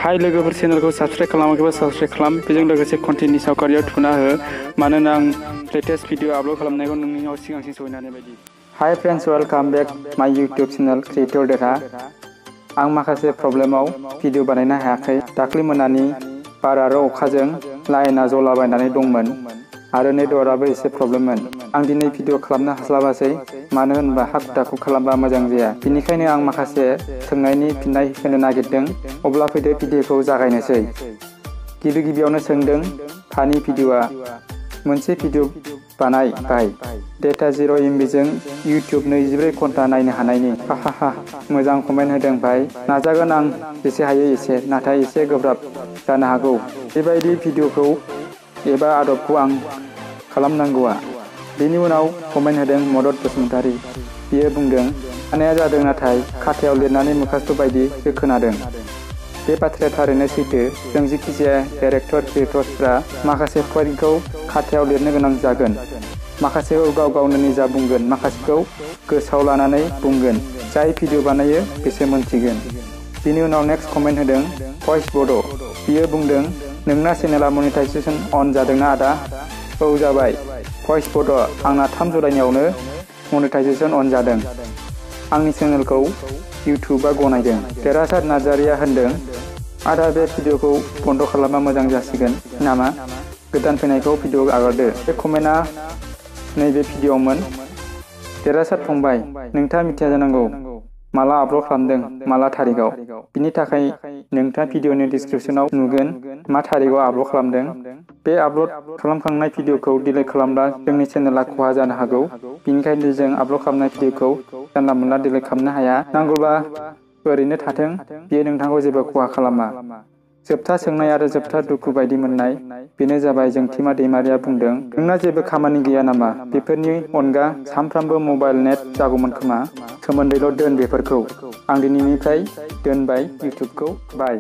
हाय लोगोफोर चेनेलखौ subscribe खालामाखैबा subscribe खालाम बेजों लोगोसे कन्टेन्टनि सावगारियाव थुना हो मानोना आं लेटेस्ट भिडिअ आपल'ड खालामनायखौ नोंनियाव सिगांसिन सहैनाय बायदि। हाय फ्रेन्ड्स वेलकाम बेक माय इउटिउब चेनेल क्रिएटर देरहा। आं माखासे प्रब्लेमाव भिडिअ बानायनो हायाखै। दाख्लै मोनानि बार आरो अखाजों लाइनआ जलाबायनानै दंमोन आरो नेटवर्कआबो एसे प्रब्लेममोन। आं दिनै भिडिअ खालामनो हास्लाबासै मानो होनबा हाखु दाखु खालामबा मोजां जाया। बेनिखायनो आं माखासे सोंनायनि फिननाय होनो नागिरदों। अब्ला फैदो भिडिअखौ जागायनोसै। गिबियावनो सोंदों फानि भिडिअआ मोनसे भिडिअ बानायबाय डेटा 0 MB जों इउटिउब 24 घन्टा नायनो हानायनि। हाहाहा मोजां कमेन्ट होदों भाई। नाजागोन आं जेसे हायो एसे, नाथाय एसे गोब्राब जानो हागौ बेबायदि भिडिअखौ एबा आदबखौ आं खालामनांगौआ। बेनि उनाव कमेन्ट होदों मदद बसुमतारी। बियो बुंदों हानाया जादों नाथाय खाथायाव लिरनानै मुखास्थ बायदि खोनादों। बे बाथ्राया थारैनो सैथो। जों जिखिजाया डाइरेक्टर क्रिएटर्सफ्रा माखासे पइन्टखौ खाथायाव लिरनो गोनां जागोन। माखासेखौ गाव गावनो निजा बुंगोन, माखासेखौ गोसोआव लानानै बुंगोन। जाय भिडिअ बानायो बिसोर मोनथिगोन। बिनि उनाव नेक्स्ट कमेन्ट होदों भइस बड'। बियो बुंदों नोंना चेनेला मनेटाइजेसन अन जादोंना आदा? औ जाबाय भइस बड'। आंना 3 जुलाइनियावनो मनेटाइजेसन अन जादों। आंनि चेनेलखौ इउटिउबआ गनायदों। देरहासार नार्जारिया होनदों आदा बे भिडिअखौ बन्द खालामबा मोजां जासिगोन नामा? गोदान फैनायखौ भिडिअ आगारदो। बे कमेन्टआ नैबे भिडिअमोन। देरहासार फंबाय, नोंथाङा मिथिया जानांगौ माला आपल'ड खालामदों, माला थारिखआव। बिनि थाखाय नोंथाङा भिडिअनि डिसक्रिपसनाव नुगोन मा थारिखआव आपल'ड खालामदों। बे आपल'ड खालामखांनाय भिडिअखौ डिलिट खालामब्ला जोंनि चेनेला खहा जानो हागौ। बेनिखायनो जों आपल'ड खालामनाय भिडिअखौ जानला मोनला डिलिट खालामनो हाया। नांगौबा ओरैनो थाथों, बियो नोंथांखौ जेबो खहा खालामा। जोबथा सोंनाय आरो जोबथा दुखु बायदि मोननाय बेनो जाबाय जोंथिमा दैमारिया बुंदों नोंना जेबो खामानि गैया नामा? बेफोरनि अनगा सानफ्रामबो मबाइल नेट जागौमोन खोमा। सोमोन्दैल' दोन बेफोरखौ। आं दिनैनिफ्राय दोनबाय इउटिउबखौ। बाय।